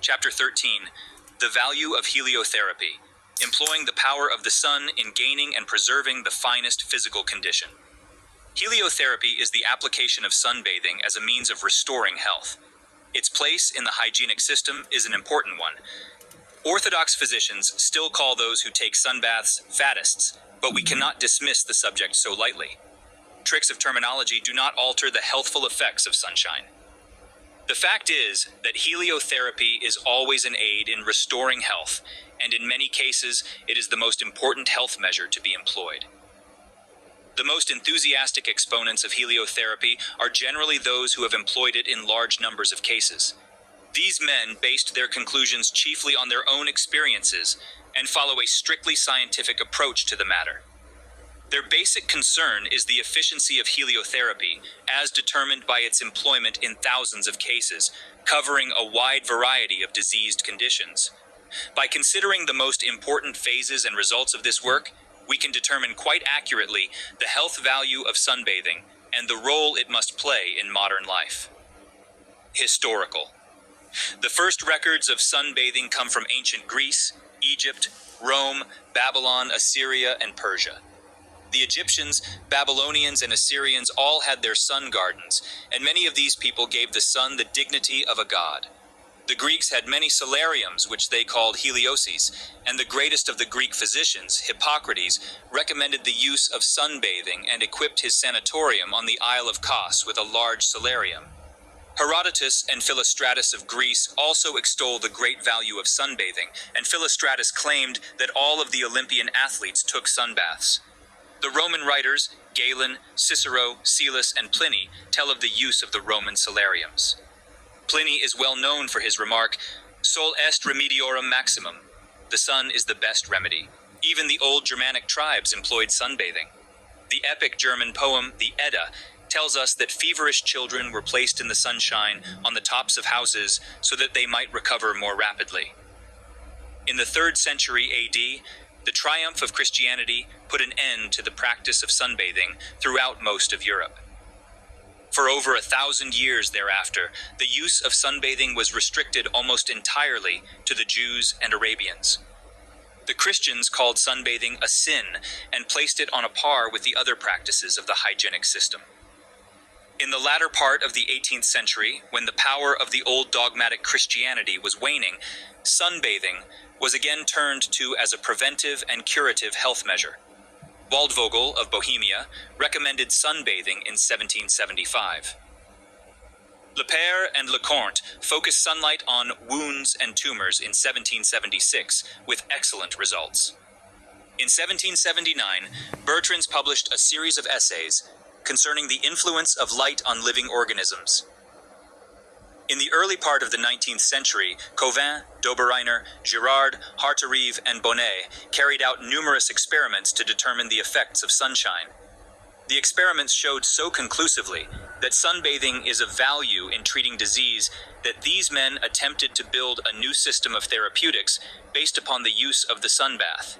Chapter 13. The Value of Heliotherapy. Employing the power of the sun in gaining and preserving the finest physical condition. Heliotherapy is the application of sunbathing as a means of restoring health. Its place in the hygienic system is an important one. Orthodox physicians still call those who take sunbaths faddists, but we cannot dismiss the subject so lightly. Tricks of terminology do not alter the healthful effects of sunshine. The fact is that heliotherapy is always an aid in restoring health, and in many cases, it is the most important health measure to be employed. The most enthusiastic exponents of heliotherapy are generally those who have employed it in large numbers of cases. These men based their conclusions chiefly on their own experiences and follow a strictly scientific approach to the matter. Their basic concern is the efficiency of heliotherapy, as determined by its employment in thousands of cases, covering a wide variety of diseased conditions. By considering the most important phases and results of this work, we can determine quite accurately the health value of sunbathing and the role it must play in modern life. Historical. The first records of sunbathing come from ancient Greece, Egypt, Rome, Babylon, Assyria, and Persia. The Egyptians, Babylonians, and Assyrians all had their sun gardens, and many of these people gave the sun the dignity of a god. The Greeks had many solariums, which they called helioses, and the greatest of the Greek physicians, Hippocrates, recommended the use of sunbathing and equipped his sanatorium on the Isle of Kos with a large solarium. Herodotus and Philostratus of Greece also extol the great value of sunbathing, and Philostratus claimed that all of the Olympian athletes took sunbaths. The Roman writers, Galen, Cicero, Celus, and Pliny, tell of the use of the Roman solariums. Pliny is well known for his remark, "Sol est remediorum maximum." The sun is the best remedy. Even the old Germanic tribes employed sunbathing. The epic German poem, the Edda, tells us that feverish children were placed in the sunshine on the tops of houses so that they might recover more rapidly. In the 3rd century AD, the triumph of Christianity put an end to the practice of sunbathing throughout most of Europe. For over 1,000 years thereafter, the use of sunbathing was restricted almost entirely to the Jews and Arabians. The Christians called sunbathing a sin and placed it on a par with the other practices of the hygienic system. In the latter part of the 18th century, when the power of the old dogmatic Christianity was waning, sunbathing was again turned to as a preventive and curative health measure. Waldvogel of Bohemia recommended sunbathing in 1775. Lepere and Leconte focused sunlight on wounds and tumors in 1776 with excellent results. In 1779, Bertrand published a series of essays concerning the influence of light on living organisms. In the early part of the 19th century, Cauvin, Dobereiner, Girard, Harterive, and Bonnet carried out numerous experiments to determine the effects of sunshine. The experiments showed so conclusively that sunbathing is of value in treating disease that these men attempted to build a new system of therapeutics based upon the use of the sunbath.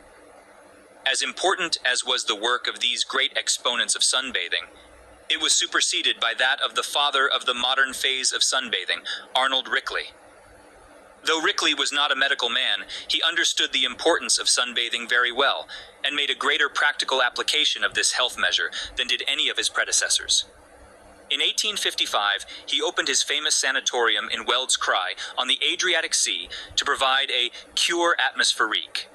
As important as was the work of these great exponents of sunbathing, it was superseded by that of the father of the modern phase of sunbathing, Arnold Rickley. Though Rickley was not a medical man, he understood the importance of sunbathing very well, and made a greater practical application of this health measure than did any of his predecessors. In 1855, he opened his famous sanatorium in Weld's Cry on the Adriatic Sea to provide a cure atmospherique.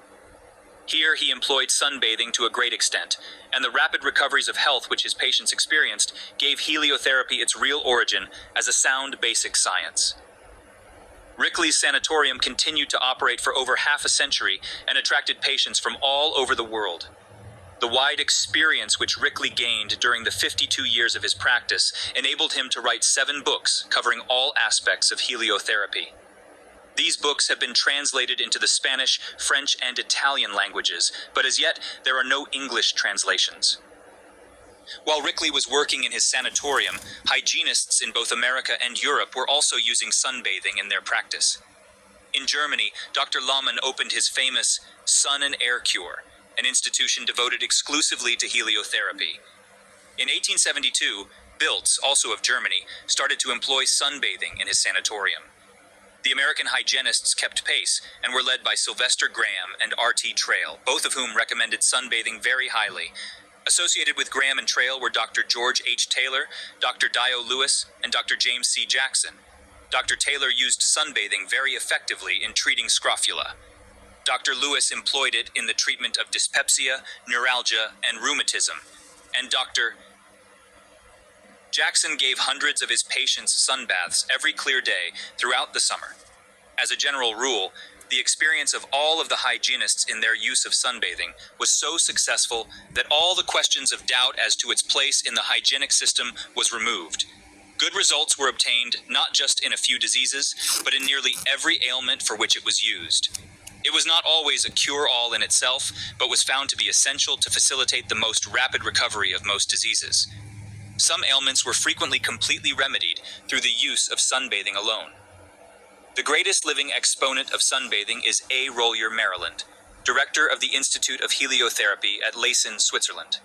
Here he employed sunbathing to a great extent, and the rapid recoveries of health which his patients experienced gave heliotherapy its real origin as a sound basic science. Rickley's sanatorium continued to operate for over half a century and attracted patients from all over the world. The wide experience which Rickley gained during the 52 years of his practice enabled him to write 7 books covering all aspects of heliotherapy. These books have been translated into the Spanish, French, and Italian languages, but as yet there are no English translations. While Rickley was working in his sanatorium, hygienists in both America and Europe were also using sunbathing in their practice. In Germany, Dr. Laumann opened his famous Sun and Air Cure, an institution devoted exclusively to heliotherapy. In 1872, Biltz, also of Germany, started to employ sunbathing in his sanatorium. The American hygienists kept pace and were led by Sylvester Graham and R.T. Trail, both of whom recommended sunbathing very highly. Associated with Graham and Trail were Dr. George H. Taylor, Dr. Dio Lewis, and Dr. James C. Jackson. Dr. Taylor used sunbathing very effectively in treating scrofula. Dr. Lewis employed it in the treatment of dyspepsia, neuralgia, and rheumatism, and Dr. Jackson gave hundreds of his patients sunbaths every clear day throughout the summer. As a general rule, the experience of all of the hygienists in their use of sunbathing was so successful that all the questions of doubt as to its place in the hygienic system was removed. Good results were obtained not just in a few diseases, but in nearly every ailment for which it was used. It was not always a cure-all in itself, but was found to be essential to facilitate the most rapid recovery of most diseases. Some ailments were frequently completely remedied through the use of sunbathing alone. The greatest living exponent of sunbathing is A. Rollier, Maryland, director of the Institute of Heliotherapy at Leysin, Switzerland.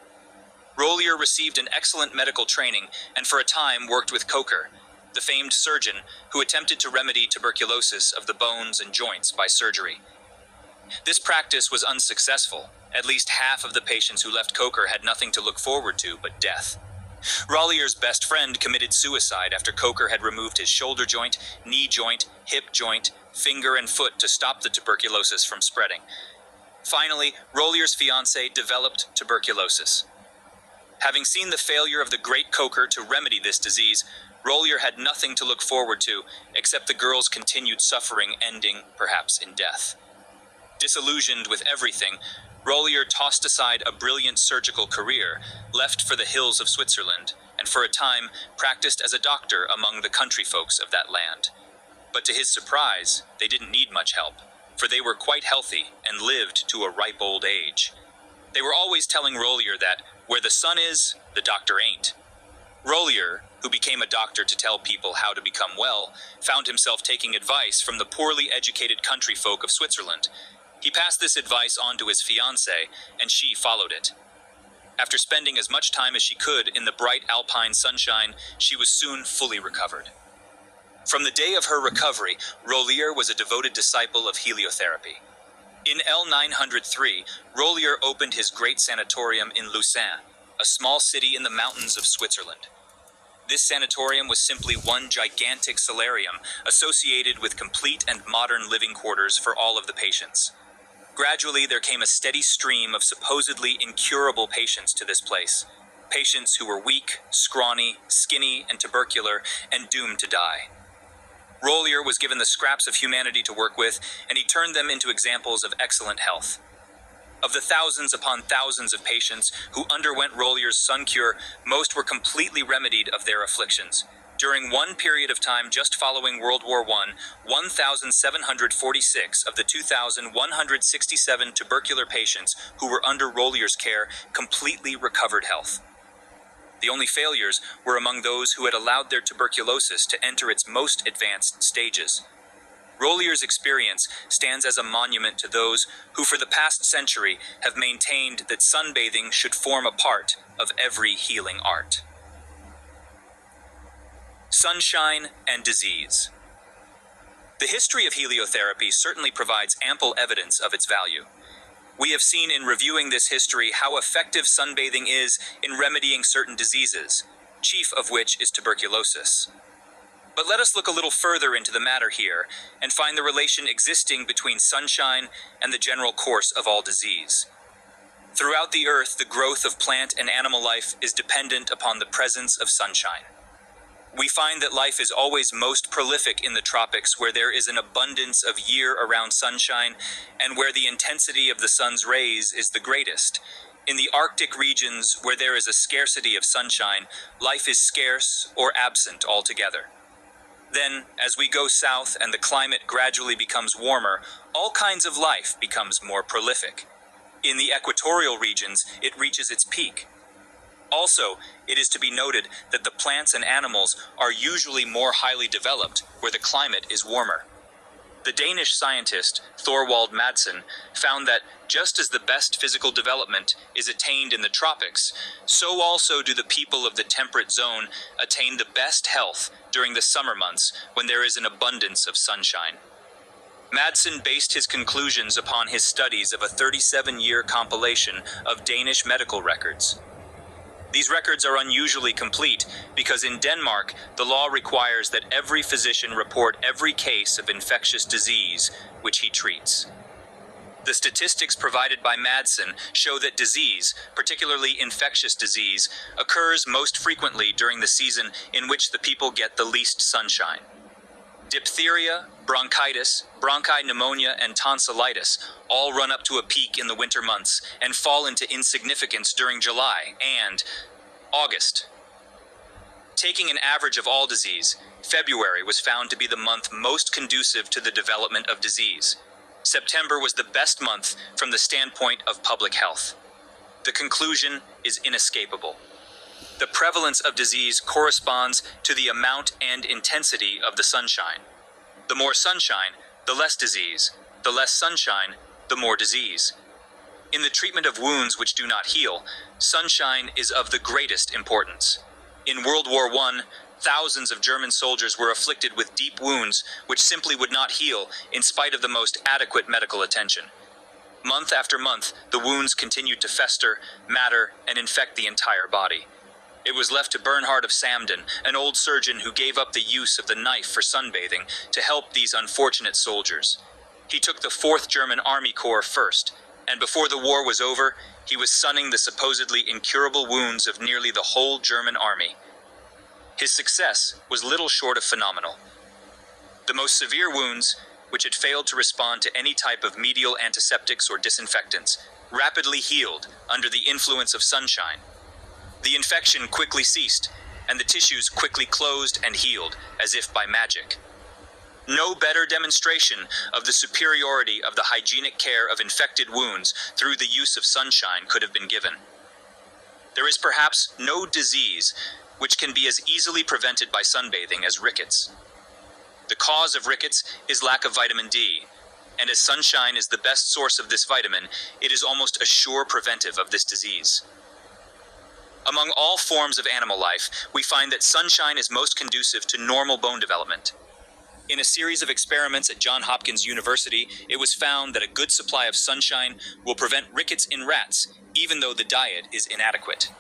Rollier received an excellent medical training and for a time worked with Kocher, the famed surgeon who attempted to remedy tuberculosis of the bones and joints by surgery. This practice was unsuccessful. At least half of the patients who left Kocher had nothing to look forward to but death. Rollier's best friend committed suicide after Kocher had removed his shoulder joint, knee joint, hip joint, finger and foot to stop the tuberculosis from spreading. Finally, Rollier's fiancée developed tuberculosis. Having seen the failure of the great Kocher to remedy this disease, Rollier had nothing to look forward to except the girl's continued suffering ending, perhaps, in death. Disillusioned with everything, Rollier tossed aside a brilliant surgical career, left for the hills of Switzerland, and for a time practiced as a doctor among the country folks of that land. But to his surprise, they didn't need much help, for they were quite healthy and lived to a ripe old age. They were always telling Rollier that, where the sun is, the doctor ain't. Rollier, who became a doctor to tell people how to become well, found himself taking advice from the poorly educated country folk of Switzerland. He passed this advice on to his fiancée, and she followed it. After spending as much time as she could in the bright alpine sunshine, she was soon fully recovered. From the day of her recovery, Rollier was a devoted disciple of heliotherapy. In L903, Rollier opened his great sanatorium in Lucin, a small city in the mountains of Switzerland. This sanatorium was simply one gigantic solarium associated with complete and modern living quarters for all of the patients. Gradually, there came a steady stream of supposedly incurable patients to this place. Patients who were weak, scrawny, skinny, and tubercular, and doomed to die. Rollier was given the scraps of humanity to work with, and he turned them into examples of excellent health. Of the thousands upon thousands of patients who underwent Rollier's sun cure, most were completely remedied of their afflictions. During one period of time just following World War I, 1,746 of the 2,167 tubercular patients who were under Rollier's care completely recovered health. The only failures were among those who had allowed their tuberculosis to enter its most advanced stages. Rollier's experience stands as a monument to those who for the past century have maintained that sunbathing should form a part of every healing art. Sunshine and disease. The history of heliotherapy certainly provides ample evidence of its value. We have seen in reviewing this history how effective sunbathing is in remedying certain diseases, chief of which is tuberculosis. But let us look a little further into the matter here and find the relation existing between sunshine and the general course of all disease. Throughout the earth, the growth of plant and animal life is dependent upon the presence of sunshine. We find that life is always most prolific in the tropics where there is an abundance of year-around sunshine and where the intensity of the sun's rays is the greatest. In the Arctic regions where there is a scarcity of sunshine, life is scarce or absent altogether. Then, as we go south and the climate gradually becomes warmer, all kinds of life becomes more prolific. In the equatorial regions, it reaches its peak. Also, it is to be noted that the plants and animals are usually more highly developed where the climate is warmer. The Danish scientist Thorvald Madsen found that just as the best physical development is attained in the tropics, so also do the people of the temperate zone attain the best health during the summer months when there is an abundance of sunshine. Madsen based his conclusions upon his studies of a 37-year compilation of Danish medical records. These records are unusually complete because in Denmark, the law requires that every physician report every case of infectious disease which he treats. The statistics provided by Madsen show that disease, particularly infectious disease, occurs most frequently during the season in which the people get the least sunshine. Diphtheria, bronchitis, bronchi pneumonia, and tonsillitis all run up to a peak in the winter months and fall into insignificance during July and August. Taking an average of all disease, February was found to be the month most conducive to the development of disease. September was the best month from the standpoint of public health. The conclusion is inescapable. The prevalence of disease corresponds to the amount and intensity of the sunshine. The more sunshine, the less disease. The less sunshine, the more disease. In the treatment of wounds which do not heal, sunshine is of the greatest importance. In World War I, thousands of German soldiers were afflicted with deep wounds which simply would not heal in spite of the most adequate medical attention. Month after month, the wounds continued to fester, matter, and infect the entire body. It was left to Bernhard of Samden, an old surgeon who gave up the use of the knife for sunbathing, to help these unfortunate soldiers. He took the 4th German Army Corps first, and before the war was over, he was sunning the supposedly incurable wounds of nearly the whole German army. His success was little short of phenomenal. The most severe wounds, which had failed to respond to any type of medial antiseptics or disinfectants, rapidly healed under the influence of sunshine. The infection quickly ceased, and the tissues quickly closed and healed, as if by magic. No better demonstration of the superiority of the hygienic care of infected wounds through the use of sunshine could have been given. There is perhaps no disease which can be as easily prevented by sunbathing as rickets. The cause of rickets is lack of vitamin D, and as sunshine is the best source of this vitamin, it is almost a sure preventive of this disease. Among all forms of animal life, we find that sunshine is most conducive to normal bone development. In a series of experiments at Johns Hopkins University, it was found that a good supply of sunshine will prevent rickets in rats, even though the diet is inadequate.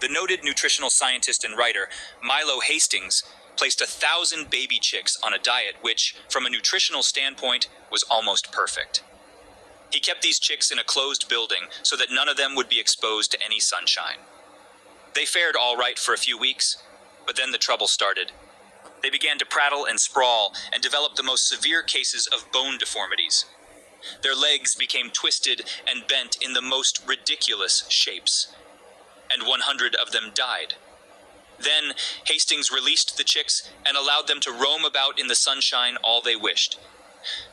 The noted nutritional scientist and writer Milo Hastings placed 1,000 baby chicks on a diet which, from a nutritional standpoint, was almost perfect. He kept these chicks in a closed building so that none of them would be exposed to any sunshine. They fared all right for a few weeks, but then the trouble started. They began to prattle and sprawl and developed the most severe cases of bone deformities. Their legs became twisted and bent in the most ridiculous shapes, and 100 of them died. Then Hastings released the chicks and allowed them to roam about in the sunshine all they wished.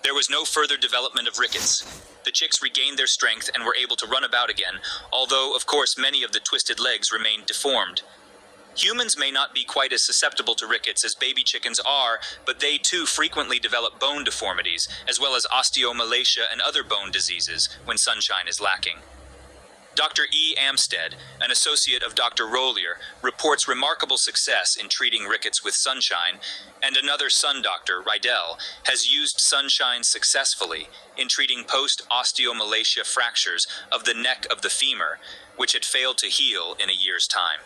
There was no further development of rickets. The chicks regained their strength and were able to run about again, although, of course, many of the twisted legs remained deformed. Humans may not be quite as susceptible to rickets as baby chickens are, but they too frequently develop bone deformities, as well as osteomalacia and other bone diseases when sunshine is lacking. Dr. E. Amstead, an associate of Dr. Rollier, reports remarkable success in treating rickets with sunshine, and another sun doctor, Rydell, has used sunshine successfully in treating post-osteomalacia fractures of the neck of the femur, which had failed to heal in a year's time.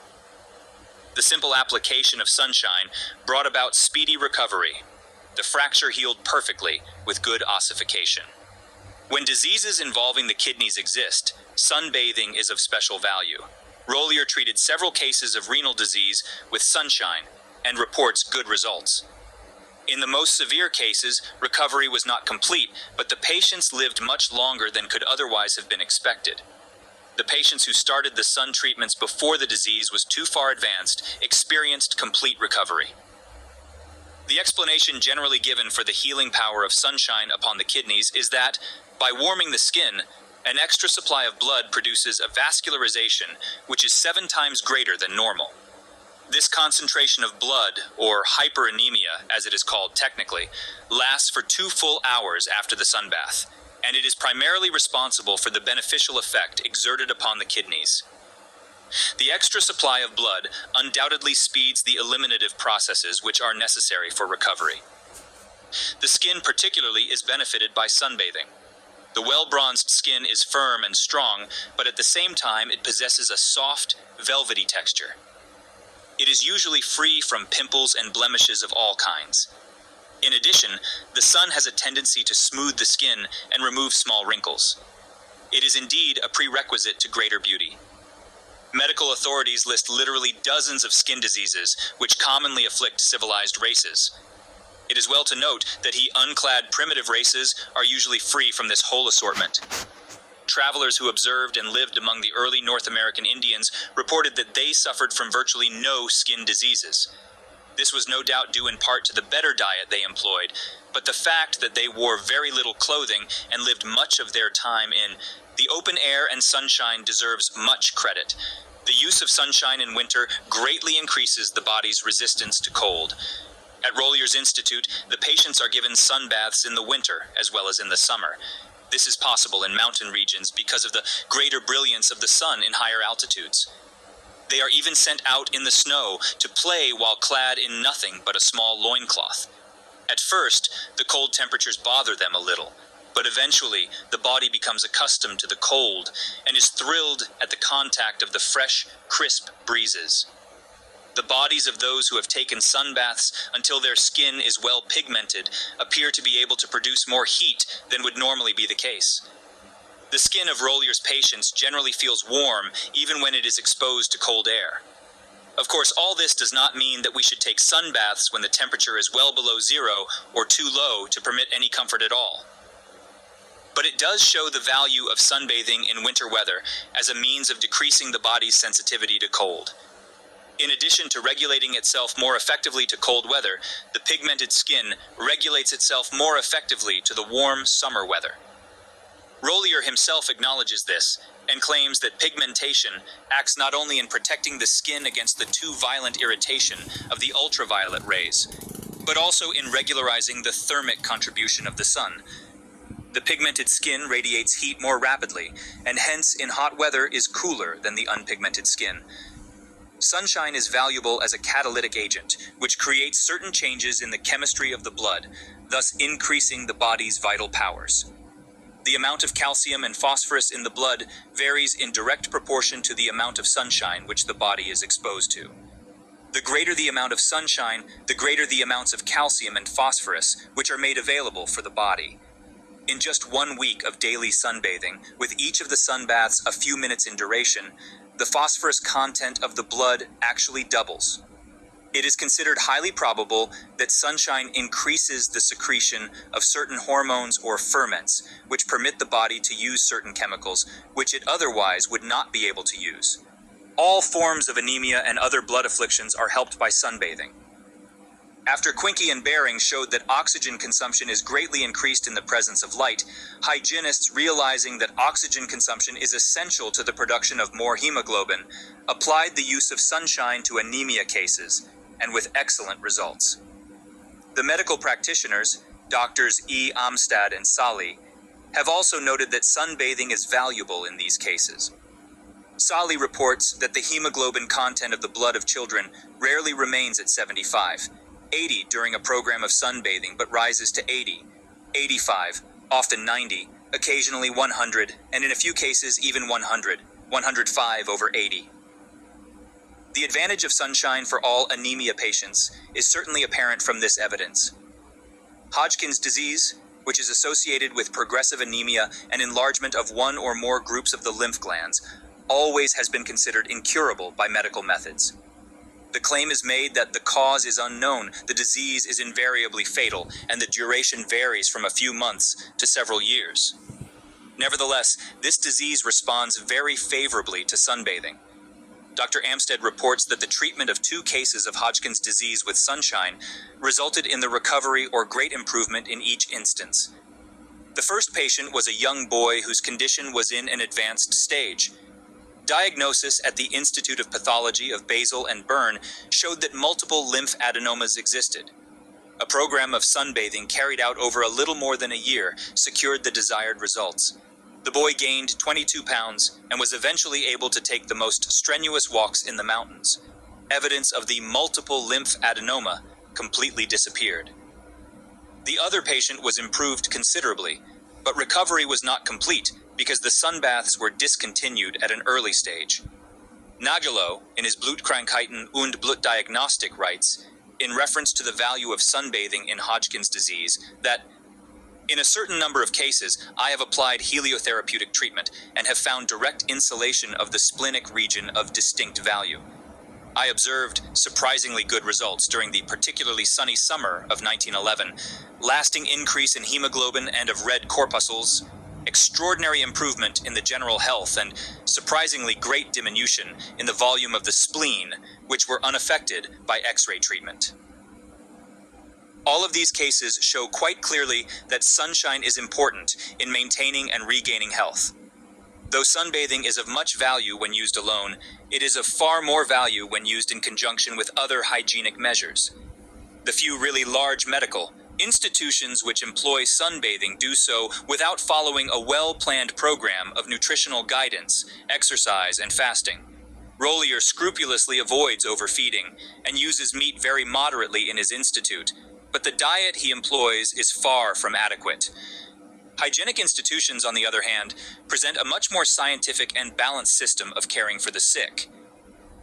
The simple application of sunshine brought about speedy recovery. The fracture healed perfectly with good ossification. When diseases involving the kidneys exist, sunbathing is of special value. Rollier treated several cases of renal disease with sunshine and reports good results. In the most severe cases, recovery was not complete, but the patients lived much longer than could otherwise have been expected. The patients who started the sun treatments before the disease was too far advanced experienced complete recovery. The explanation generally given for the healing power of sunshine upon the kidneys is that, by warming the skin, an extra supply of blood produces a vascularization which is 7 times greater than normal. This concentration of blood, or hyperanemia as it is called technically, lasts for 2 full hours after the sunbath, and it is primarily responsible for the beneficial effect exerted upon the kidneys. The extra supply of blood undoubtedly speeds the eliminative processes which are necessary for recovery. The skin particularly is benefited by sunbathing. The well-bronzed skin is firm and strong, but at the same time it possesses a soft, velvety texture. It is usually free from pimples and blemishes of all kinds. In addition, the sun has a tendency to smooth the skin and remove small wrinkles. It is indeed a prerequisite to greater beauty. Medical authorities list literally dozens of skin diseases which commonly afflict civilized races. It is well to note that unclad primitive races are usually free from this whole assortment. Travelers who observed and lived among the early North American Indians reported that they suffered from virtually no skin diseases. This was no doubt due in part to the better diet they employed, but the fact that they wore very little clothing and lived much of their time in the open air and sunshine deserves much credit. The use of sunshine in winter greatly increases the body's resistance to cold. At Rollier's Institute, the patients are given sunbaths in the winter as well as in the summer. This is possible in mountain regions because of the greater brilliance of the sun in higher altitudes. They are even sent out in the snow to play while clad in nothing but a small loincloth. At first, the cold temperatures bother them a little, but eventually the body becomes accustomed to the cold and is thrilled at the contact of the fresh, crisp breezes. The bodies of those who have taken sunbaths until their skin is well pigmented appear to be able to produce more heat than would normally be the case. The skin of Rollier's patients generally feels warm even when it is exposed to cold air. Of course, all this does not mean that we should take sunbaths when the temperature is well below zero or too low to permit any comfort at all. But it does show the value of sunbathing in winter weather as a means of decreasing the body's sensitivity to cold. In addition to regulating itself more effectively to cold weather, the pigmented skin regulates itself more effectively to the warm summer weather. Rollier himself acknowledges this and claims that pigmentation acts not only in protecting the skin against the too violent irritation of the ultraviolet rays, but also in regularizing the thermic contribution of the sun. The pigmented skin radiates heat more rapidly, and hence in hot weather is cooler than the unpigmented skin. Sunshine is valuable as a catalytic agent, which creates certain changes in the chemistry of the blood, thus increasing the body's vital powers. The amount of calcium and phosphorus in the blood varies in direct proportion to the amount of sunshine which the body is exposed to. The greater the amount of sunshine, the greater the amounts of calcium and phosphorus which are made available for the body. In just 1 week of daily sunbathing, with each of the sunbaths a few minutes in duration, the phosphorus content of the blood actually doubles. It is considered highly probable that sunshine increases the secretion of certain hormones or ferments, which permit the body to use certain chemicals, which it otherwise would not be able to use. All forms of anemia and other blood afflictions are helped by sunbathing. After Quincke and Behring showed that oxygen consumption is greatly increased in the presence of light, hygienists, realizing that oxygen consumption is essential to the production of more hemoglobin, applied the use of sunshine to anemia cases, and with excellent results. The medical practitioners, Doctors E. Amstad and Sali, have also noted that sunbathing is valuable in these cases. Sali reports that the hemoglobin content of the blood of children rarely remains at 75, 80 during a program of sunbathing, but rises to 80, 85, often 90, occasionally 100, and in a few cases even 100, 105 over 80. The advantage of sunshine for all anemia patients is certainly apparent from this evidence. Hodgkin's disease, which is associated with progressive anemia and enlargement of one or more groups of the lymph glands, always has been considered incurable by medical methods. The claim is made that the cause is unknown, the disease is invariably fatal, and the duration varies from a few months to several years. Nevertheless, this disease responds very favorably to sunbathing. Dr. Amstad reports that the treatment of 2 cases of Hodgkin's disease with sunshine resulted in the recovery or great improvement in each instance. The first patient was a young boy whose condition was in an advanced stage. Diagnosis at the Institute of Pathology of Basel and Bern showed that multiple lymph adenomas existed. A program of sunbathing carried out over a little more than a year secured the desired results. The boy gained 22 pounds and was eventually able to take the most strenuous walks in the mountains. Evidence of the multiple lymph adenoma completely disappeared. The other patient was improved considerably, but recovery was not complete because the sunbaths were discontinued at an early stage. Nagelo, in his Blutkrankheiten und Blutdiagnostik, writes, in reference to the value of sunbathing in Hodgkin's disease, that in a certain number of cases, I have applied heliotherapeutic treatment and have found direct insulation of the splenic region of distinct value. I observed surprisingly good results during the particularly sunny summer of 1911, lasting increase in hemoglobin and of red corpuscles, extraordinary improvement in the general health, and surprisingly great diminution in the volume of the spleen, which were unaffected by X-ray treatment. All of these cases show quite clearly that sunshine is important in maintaining and regaining health. Though sunbathing is of much value when used alone, it is of far more value when used in conjunction with other hygienic measures. The few really large medical institutions which employ sunbathing do so without following a well-planned program of nutritional guidance, exercise, and fasting. Rollier scrupulously avoids overfeeding and uses meat very moderately in his institute, but the diet he employs is far from adequate. Hygienic institutions, on the other hand, present a much more scientific and balanced system of caring for the sick.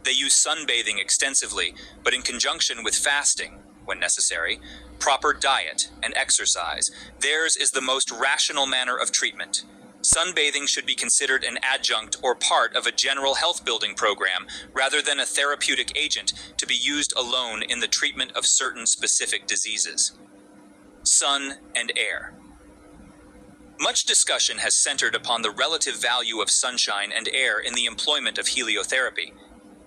They use sunbathing extensively, but in conjunction with fasting, when necessary, proper diet, and exercise. Theirs is the most rational manner of treatment. Sunbathing should be considered an adjunct or part of a general health-building program rather than a therapeutic agent to be used alone in the treatment of certain specific diseases. Sun and air. Much discussion has centered upon the relative value of sunshine and air in the employment of heliotherapy.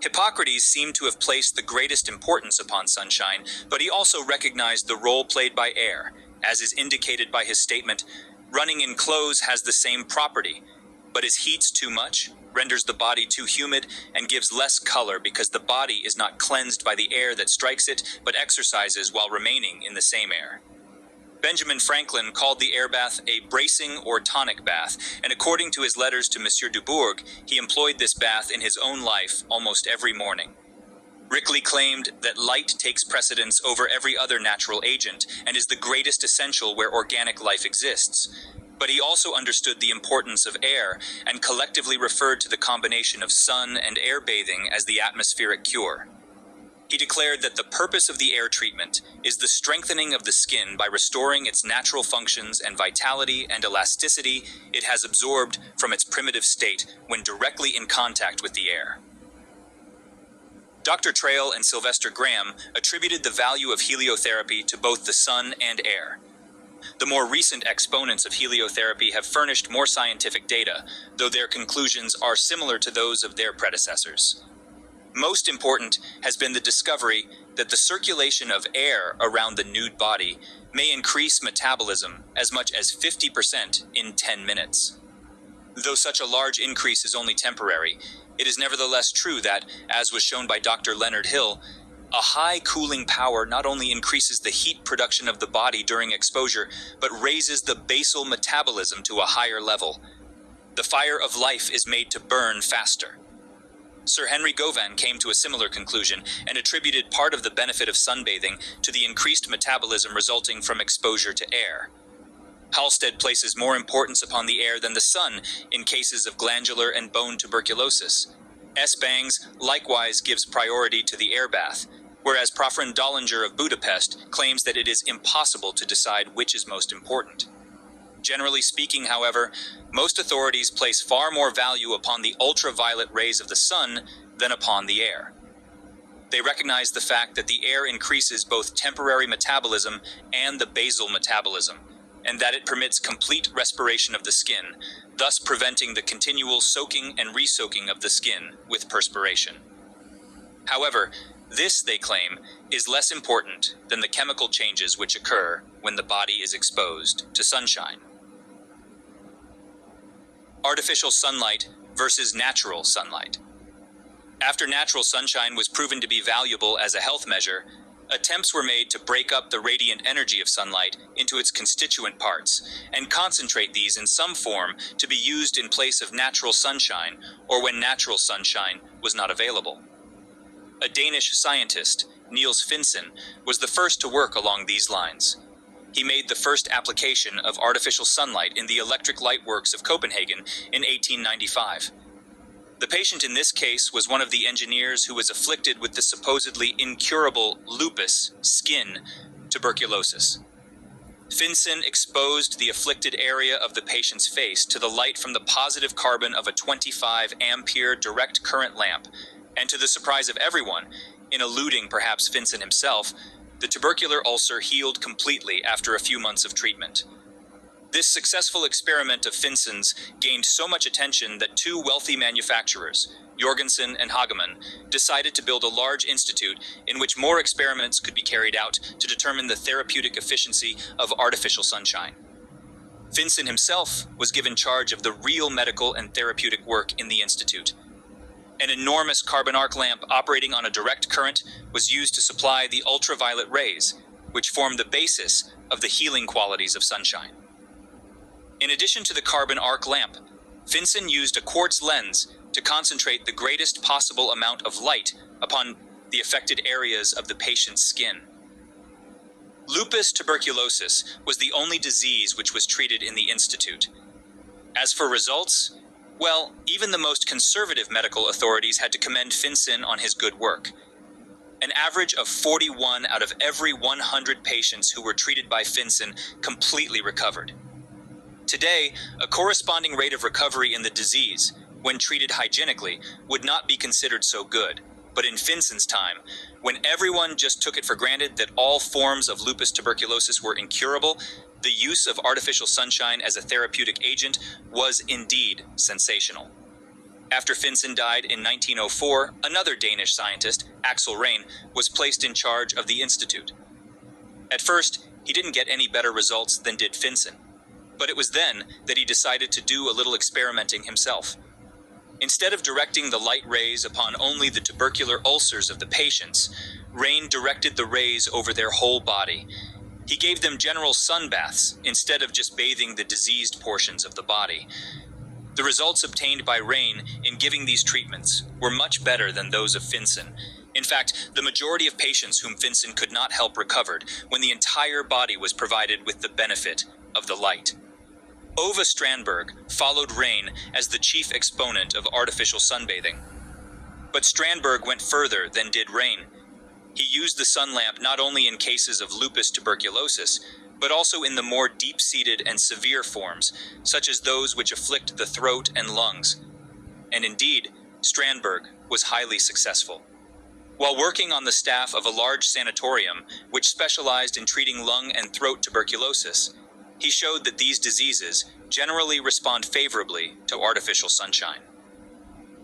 Hippocrates seemed to have placed the greatest importance upon sunshine, but he also recognized the role played by air, as is indicated by his statement, "Running in clothes has the same property, but is heats too much, renders the body too humid, and gives less color because the body is not cleansed by the air that strikes it, but exercises while remaining in the same air." Benjamin Franklin called the air bath a bracing or tonic bath, and according to his letters to Monsieur Dubourg, he employed this bath in his own life almost every morning. Rickley claimed that light takes precedence over every other natural agent and is the greatest essential where organic life exists. But he also understood the importance of air and collectively referred to the combination of sun and air bathing as the atmospheric cure. He declared that the purpose of the air treatment is the strengthening of the skin by restoring its natural functions and vitality and elasticity it has absorbed from its primitive state when directly in contact with the air. Dr. Trail and Sylvester Graham attributed the value of heliotherapy to both the sun and air. The more recent exponents of heliotherapy have furnished more scientific data, though their conclusions are similar to those of their predecessors. Most important has been the discovery that the circulation of air around the nude body may increase metabolism as much as 50% in 10 minutes. Though such a large increase is only temporary, it is nevertheless true that, as was shown by Dr. Leonard Hill, a high cooling power not only increases the heat production of the body during exposure, but raises the basal metabolism to a higher level. The fire of life is made to burn faster. Sir Henry Govan came to a similar conclusion and attributed part of the benefit of sunbathing to the increased metabolism resulting from exposure to air. Halsted places more importance upon the air than the sun in cases of glandular and bone tuberculosis. S. Bangs likewise gives priority to the air bath, whereas Profren Dollinger of Budapest claims that it is impossible to decide which is most important. Generally speaking, however, most authorities place far more value upon the ultraviolet rays of the sun than upon the air. They recognize the fact that the air increases both temporary metabolism and the basal metabolism, and that it permits complete respiration of the skin, thus preventing the continual soaking and resoaking of the skin with perspiration. However, this, they claim, is less important than the chemical changes which occur when the body is exposed to sunshine. Artificial sunlight versus natural sunlight. After natural sunshine was proven to be valuable as a health measure, attempts were made to break up the radiant energy of sunlight into its constituent parts and concentrate these in some form to be used in place of natural sunshine or when natural sunshine was not available. A Danish scientist, Niels Finsen, was the first to work along these lines. He made the first application of artificial sunlight in the electric light works of Copenhagen in 1895. The patient in this case was one of the engineers who was afflicted with the supposedly incurable lupus, skin, tuberculosis. Finsen exposed the afflicted area of the patient's face to the light from the positive carbon of a 25-ampere direct current lamp, and to the surprise of everyone, in eluding perhaps Finsen himself, the tubercular ulcer healed completely after a few months of treatment. This successful experiment of Finsen's gained so much attention that two wealthy manufacturers, Jorgensen and Hagemann, decided to build a large institute in which more experiments could be carried out to determine the therapeutic efficiency of artificial sunshine. Finsen himself was given charge of the real medical and therapeutic work in the institute. An enormous carbon arc lamp operating on a direct current was used to supply the ultraviolet rays, which form the basis of the healing qualities of sunshine. In addition to the carbon arc lamp, Finsen used a quartz lens to concentrate the greatest possible amount of light upon the affected areas of the patient's skin. Lupus tuberculosis was the only disease which was treated in the institute. As for results, well, even the most conservative medical authorities had to commend Finsen on his good work. An average of 41 out of every 100 patients who were treated by Finsen completely recovered. Today, a corresponding rate of recovery in the disease, when treated hygienically, would not be considered so good. But in Finsen's time, when everyone just took it for granted that all forms of lupus tuberculosis were incurable, the use of artificial sunshine as a therapeutic agent was indeed sensational. After Finsen died in 1904, another Danish scientist, Axel Rein, was placed in charge of the institute. At first, he didn't get any better results than did Finsen. But it was then that he decided to do a little experimenting himself. Instead of directing the light rays upon only the tubercular ulcers of the patients, Rein directed the rays over their whole body. He gave them general sun baths instead of just bathing the diseased portions of the body. The results obtained by Rein in giving these treatments were much better than those of Finsen. In fact, the majority of patients whom Finsen could not help recovered when the entire body was provided with the benefit of the light. Ove Strandberg followed Rein as the chief exponent of artificial sunbathing. But Strandberg went further than did Rein. He used the sun lamp not only in cases of lupus tuberculosis, but also in the more deep-seated and severe forms, such as those which afflict the throat and lungs. And indeed, Strandberg was highly successful. While working on the staff of a large sanatorium which specialized in treating lung and throat tuberculosis, he showed that these diseases generally respond favorably to artificial sunshine.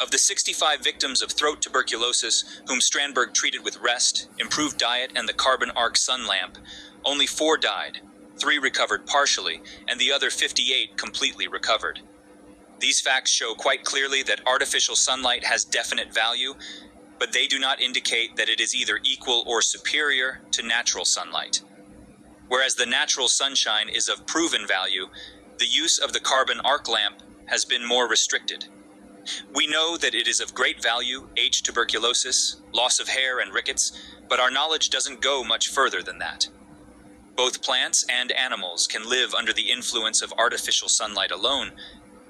Of the 65 victims of throat tuberculosis whom Strandberg treated with rest, improved diet, and the carbon arc sun lamp, only 4 died, 3 recovered partially, and the other 58 completely recovered. These facts show quite clearly that artificial sunlight has definite value, but they do not indicate that it is either equal or superior to natural sunlight. Whereas the natural sunshine is of proven value, the use of the carbon arc lamp has been more restricted. We know that it is of great value, H. tuberculosis, loss of hair, and rickets, but our knowledge doesn't go much further than that. Both plants and animals can live under the influence of artificial sunlight alone,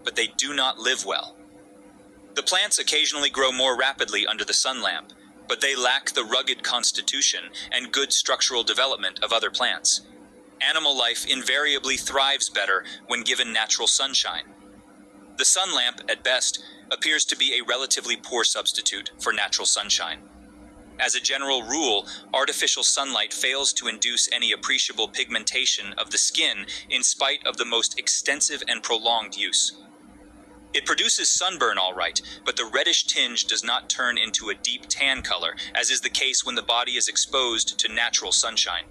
but they do not live well. The plants occasionally grow more rapidly under the sun lamp, but they lack the rugged constitution and good structural development of other plants. Animal life invariably thrives better when given natural sunshine. The sun lamp, at best, appears to be a relatively poor substitute for natural sunshine. As a general rule, artificial sunlight fails to induce any appreciable pigmentation of the skin in spite of the most extensive and prolonged use. It produces sunburn all right, but the reddish tinge does not turn into a deep tan color, as is the case when the body is exposed to natural sunshine.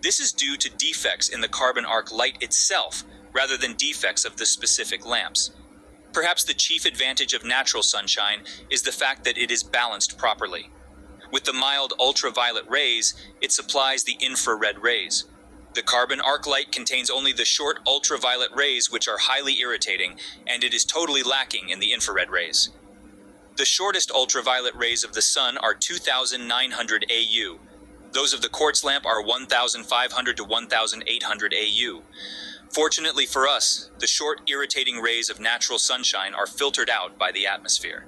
This is due to defects in the carbon arc light itself, rather than defects of the specific lamps. Perhaps the chief advantage of natural sunshine is the fact that it is balanced properly. With the mild ultraviolet rays, it supplies the infrared rays. The carbon arc light contains only the short ultraviolet rays, which are highly irritating, and it is totally lacking in the infrared rays. The shortest ultraviolet rays of the sun are 2,900 AU. Those of the quartz lamp are 1,500 to 1,800 AU. Fortunately for us, the short, irritating rays of natural sunshine are filtered out by the atmosphere.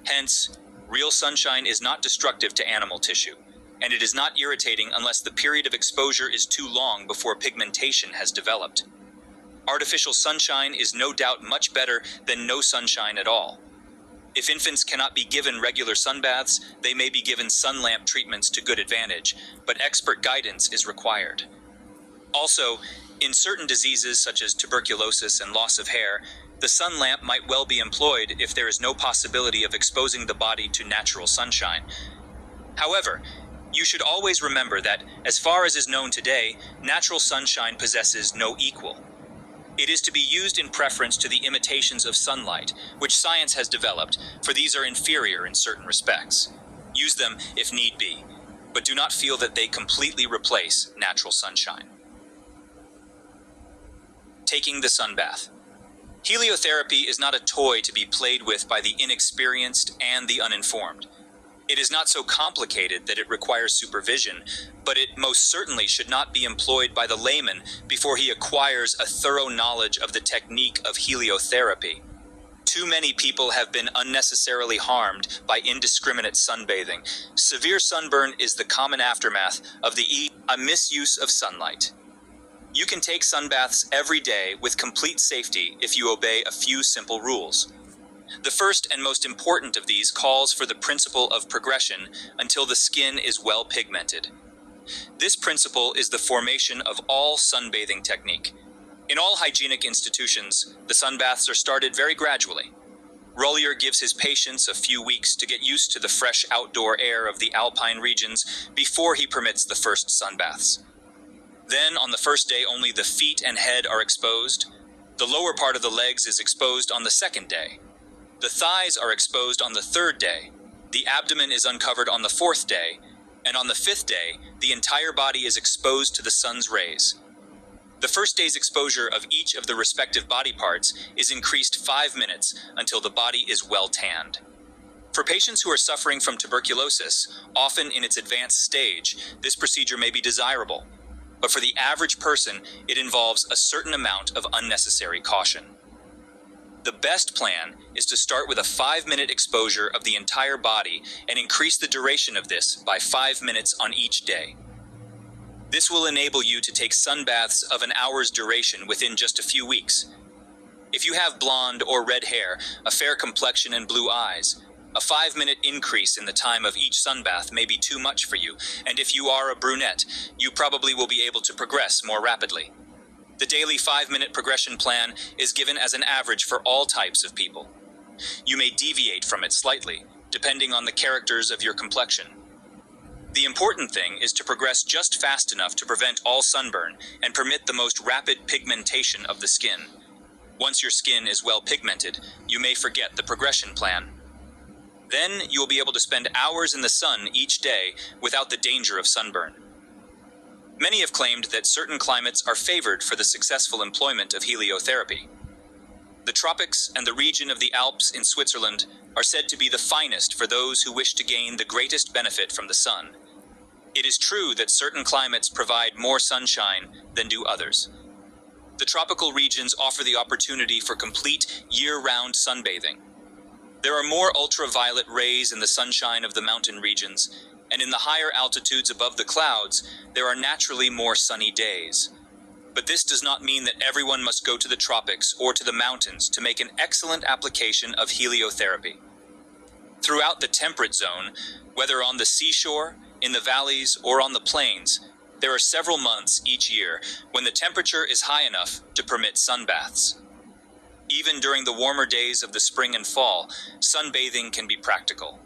Hence, real sunshine is not destructive to animal tissue, and it is not irritating unless the period of exposure is too long before pigmentation has developed. Artificial sunshine is no doubt much better than no sunshine at all. If infants cannot be given regular sunbaths, they may be given sun lamp treatments to good advantage, but expert guidance is required. Also, in certain diseases such as tuberculosis and loss of hair, the sun lamp might well be employed if there is no possibility of exposing the body to natural sunshine. However, you should always remember that, as far as is known today, natural sunshine possesses no equal. It is to be used in preference to the imitations of sunlight, which science has developed, for these are inferior in certain respects. Use them if need be, but do not feel that they completely replace natural sunshine. Taking the sun bath. Heliotherapy is not a toy to be played with by the inexperienced and the uninformed. It is not so complicated that it requires supervision, but it most certainly should not be employed by the layman before he acquires a thorough knowledge of the technique of heliotherapy. Too many people have been unnecessarily harmed by indiscriminate sunbathing. Severe sunburn is the common aftermath of a misuse of sunlight. You can take sunbaths every day with complete safety if you obey a few simple rules. The first and most important of these calls for the principle of progression until the skin is well pigmented. This principle is the formation of all sunbathing technique. In all hygienic institutions, the sunbaths are started very gradually. Rollier gives his patients a few weeks to get used to the fresh outdoor air of the alpine regions before he permits the first sunbaths. Then, on the first day, only the feet and head are exposed. The lower part of the legs is exposed on the second day. The thighs are exposed on the third day, the abdomen is uncovered on the fourth day, and on the fifth day, the entire body is exposed to the sun's rays. The first day's exposure of each of the respective body parts is increased 5 minutes until the body is well tanned. For patients who are suffering from tuberculosis, often in its advanced stage, this procedure may be desirable, but for the average person, it involves a certain amount of unnecessary caution. The best plan is to start with a 5-minute exposure of the entire body and increase the duration of this by 5 minutes on each day. This will enable you to take sunbaths of an hour's duration within just a few weeks. If you have blonde or red hair, a fair complexion and blue eyes, a 5-minute increase in the time of each sunbath may be too much for you, and if you are a brunette, you probably will be able to progress more rapidly. The daily 5-minute progression plan is given as an average for all types of people. You may deviate from it slightly, depending on the characters of your complexion. The important thing is to progress just fast enough to prevent all sunburn and permit the most rapid pigmentation of the skin. Once your skin is well pigmented, you may forget the progression plan. Then you will be able to spend hours in the sun each day without the danger of sunburn. Many have claimed that certain climates are favored for the successful employment of heliotherapy. The tropics and the region of the Alps in Switzerland are said to be the finest for those who wish to gain the greatest benefit from the sun. It is true that certain climates provide more sunshine than do others. The tropical regions offer the opportunity for complete year-round sunbathing. There are more ultraviolet rays in the sunshine of the mountain regions, and in the higher altitudes above the clouds, there are naturally more sunny days. But this does not mean that everyone must go to the tropics or to the mountains to make an excellent application of heliotherapy. Throughout the temperate zone, whether on the seashore, in the valleys, or on the plains, there are several months each year when the temperature is high enough to permit sunbaths. Even during the warmer days of the spring and fall, sunbathing can be practical.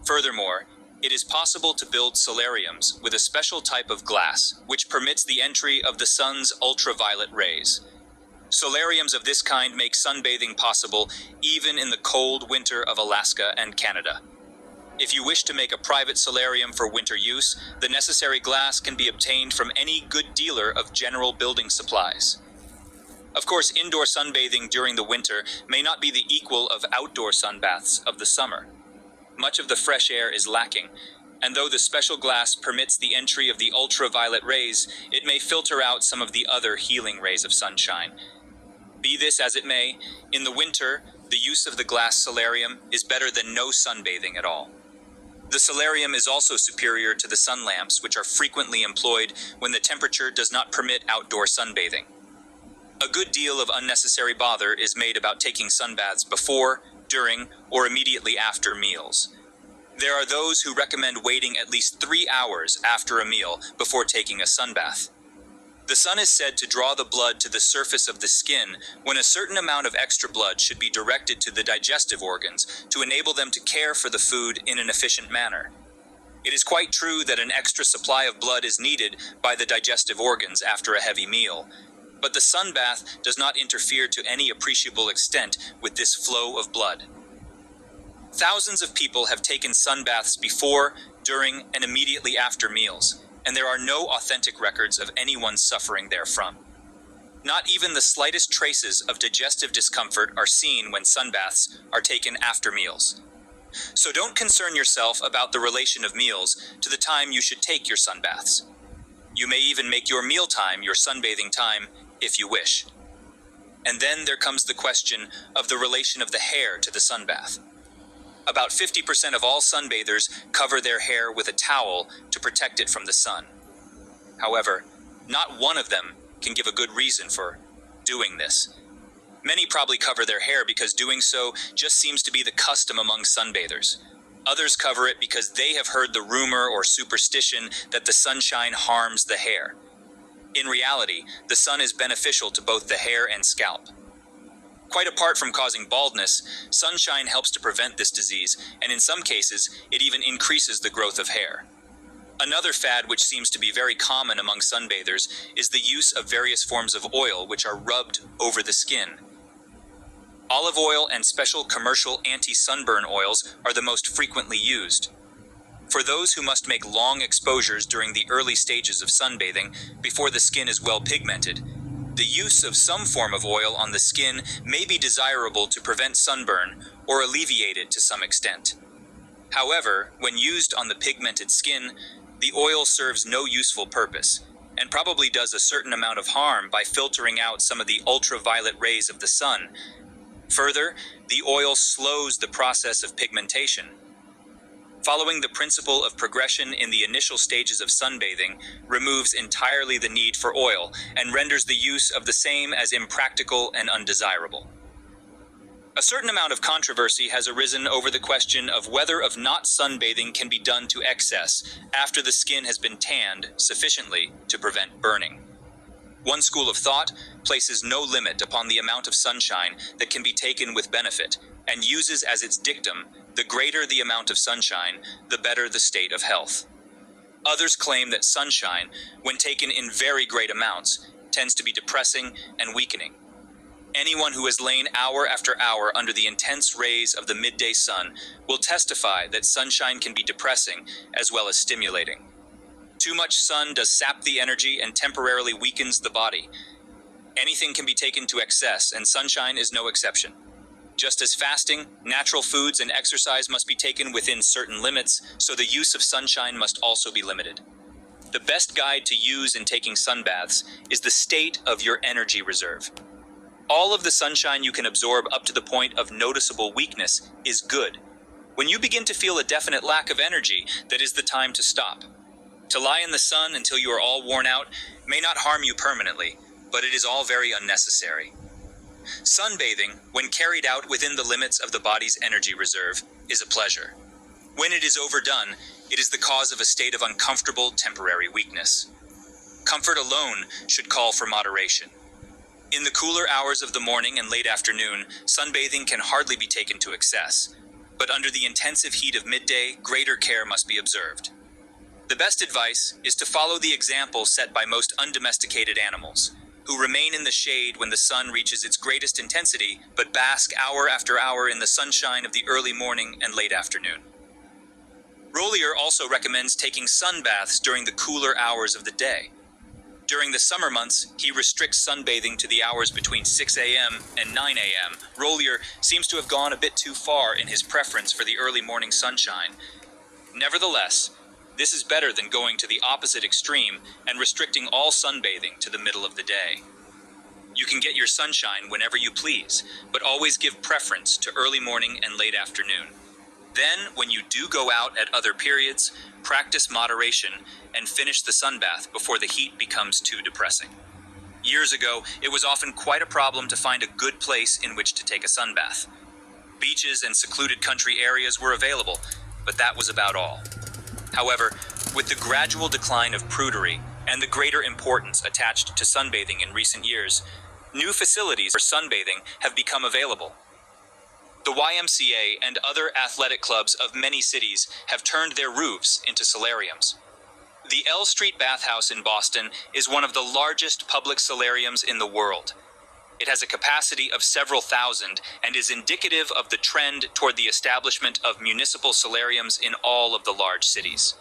Furthermore, it is possible to build solariums with a special type of glass which permits the entry of the sun's ultraviolet rays. Solariums of this kind make sunbathing possible even in the cold winter of Alaska and Canada. If you wish to make a private solarium for winter use, the necessary glass can be obtained from any good dealer of general building supplies. Of course, indoor sunbathing during the winter may not be the equal of outdoor sunbaths of the summer. Much of the fresh air is lacking, and though the special glass permits the entry of the ultraviolet rays, it may filter out some of the other healing rays of sunshine. Be this as it may, in the winter, the use of the glass solarium is better than no sunbathing at all. The solarium is also superior to the sun lamps, which are frequently employed when the temperature does not permit outdoor sunbathing. A good deal of unnecessary bother is made about taking sunbaths before, during, or immediately after meals. There are those who recommend waiting at least 3 hours after a meal before taking a sunbath. The sun is said to draw the blood to the surface of the skin when a certain amount of extra blood should be directed to the digestive organs to enable them to care for the food in an efficient manner. It is quite true that an extra supply of blood is needed by the digestive organs after a heavy meal, but the sunbath does not interfere to any appreciable extent with this flow of blood. Thousands of people have taken sunbaths before, during, and immediately after meals, and there are no authentic records of anyone suffering therefrom. Not even the slightest traces of digestive discomfort are seen when sunbaths are taken after meals. So don't concern yourself about the relation of meals to the time you should take your sunbaths. You may even make your mealtime your sunbathing time if you wish. And then there comes the question of the relation of the hair to the sunbath. About 50% of all sunbathers cover their hair with a towel to protect it from the sun. However, not one of them can give a good reason for doing this. Many probably cover their hair because doing so just seems to be the custom among sunbathers. Others cover it because they have heard the rumor or superstition that the sunshine harms the hair. In reality, the sun is beneficial to both the hair and scalp. Quite apart from causing baldness, sunshine helps to prevent this disease, and in some cases, it even increases the growth of hair. Another fad which seems to be very common among sunbathers is the use of various forms of oil which are rubbed over the skin. Olive oil and special commercial anti-sunburn oils are the most frequently used. For those who must make long exposures during the early stages of sunbathing, before the skin is well pigmented, the use of some form of oil on the skin may be desirable to prevent sunburn or alleviate it to some extent. However, when used on the pigmented skin, the oil serves no useful purpose, and probably does a certain amount of harm by filtering out some of the ultraviolet rays of the sun. Further, the oil slows the process of pigmentation. Following the principle of progression in the initial stages of sunbathing removes entirely the need for oil and renders the use of the same as impractical and undesirable. A certain amount of controversy has arisen over the question of whether or not sunbathing can be done to excess after the skin has been tanned sufficiently to prevent burning. One school of thought places no limit upon the amount of sunshine that can be taken with benefit and uses as its dictum, the greater the amount of sunshine, the better the state of health. Others claim that sunshine, when taken in very great amounts, tends to be depressing and weakening. Anyone who has lain hour after hour under the intense rays of the midday sun will testify that sunshine can be depressing as well as stimulating. Too much sun does sap the energy and temporarily weakens the body. Anything can be taken to excess, and sunshine is no exception. Just as fasting, natural foods, and exercise must be taken within certain limits, so the use of sunshine must also be limited. The best guide to use in taking sunbaths is the state of your energy reserve. All of the sunshine you can absorb up to the point of noticeable weakness is good. When you begin to feel a definite lack of energy, that is the time to stop. To lie in the sun until you are all worn out may not harm you permanently, but it is all very unnecessary. Sunbathing, when carried out within the limits of the body's energy reserve, is a pleasure. When it is overdone, it is the cause of a state of uncomfortable temporary weakness. Comfort alone should call for moderation. In the cooler hours of the morning and late afternoon, sunbathing can hardly be taken to excess, but under the intensive heat of midday, greater care must be observed. The best advice is to follow the example set by most undomesticated animals. who remain in the shade when the sun reaches its greatest intensity, but bask hour after hour in the sunshine of the early morning and late afternoon. Rollier also recommends taking sun baths during the cooler hours of the day. During the summer months, he restricts sunbathing to the hours between 6 a.m. and 9 a.m. Rollier seems to have gone a bit too far in his preference for the early morning sunshine. Nevertheless, this is better than going to the opposite extreme and restricting all sunbathing to the middle of the day. You can get your sunshine whenever you please, but always give preference to early morning and late afternoon. Then, when you do go out at other periods, practice moderation and finish the sunbath before the heat becomes too depressing. Years ago, it was often quite a problem to find a good place in which to take a sunbath. Beaches and secluded country areas were available, but that was about all. However, with the gradual decline of prudery and the greater importance attached to sunbathing in recent years, new facilities for sunbathing have become available. The YMCA and other athletic clubs of many cities have turned their roofs into solariums. The L Street Bathhouse in Boston is one of the largest public solariums in the world. It has a capacity of several thousand and is indicative of the trend toward the establishment of municipal solariums in all of the large cities.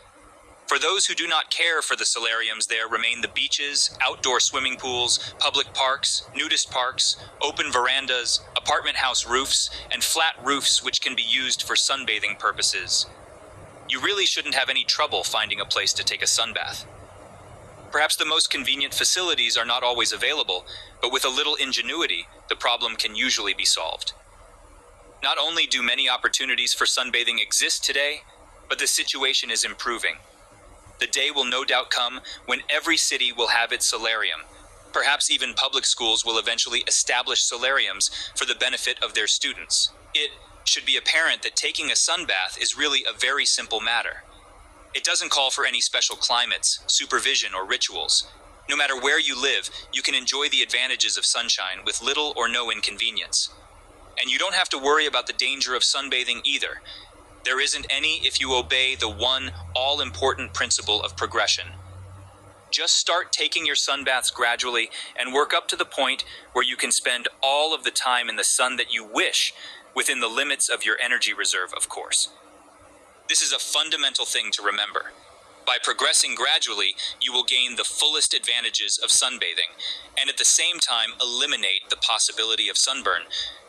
For those who do not care for the solariums, there remain the beaches, outdoor swimming pools, public parks, nudist parks, open verandas, apartment house roofs, and flat roofs which can be used for sunbathing purposes. You really shouldn't have any trouble finding a place to take a sunbath. Perhaps the most convenient facilities are not always available, but with a little ingenuity, the problem can usually be solved. Not only do many opportunities for sunbathing exist today, but the situation is improving. The day will no doubt come when every city will have its solarium. Perhaps even public schools will eventually establish solariums for the benefit of their students. It should be apparent that taking a sunbath is really a very simple matter. It doesn't call for any special climates, supervision, or rituals. No matter where you live, you can enjoy the advantages of sunshine with little or no inconvenience. And you don't have to worry about the danger of sunbathing either. There isn't any if you obey the one all-important principle of progression. Just start taking your sunbaths gradually and work up to the point where you can spend all of the time in the sun that you wish, within the limits of your energy reserve, of course. This is a fundamental thing to remember. By progressing gradually, you will gain the fullest advantages of sunbathing, and at the same time eliminate the possibility of sunburn,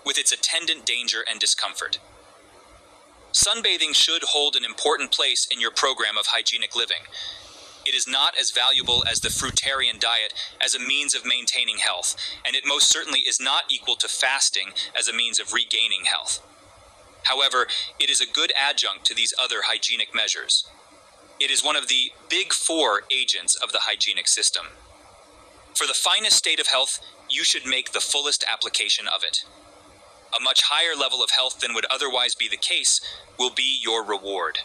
with its attendant danger and discomfort. Sunbathing should hold an important place in your program of hygienic living. It is not as valuable as the fruitarian diet as a means of maintaining health, and it most certainly is not equal to fasting as a means of regaining health. However, it is a good adjunct to these other hygienic measures. It is one of the big four agents of the hygienic system. For the finest state of health, you should make the fullest application of it. A much higher level of health than would otherwise be the case will be your reward.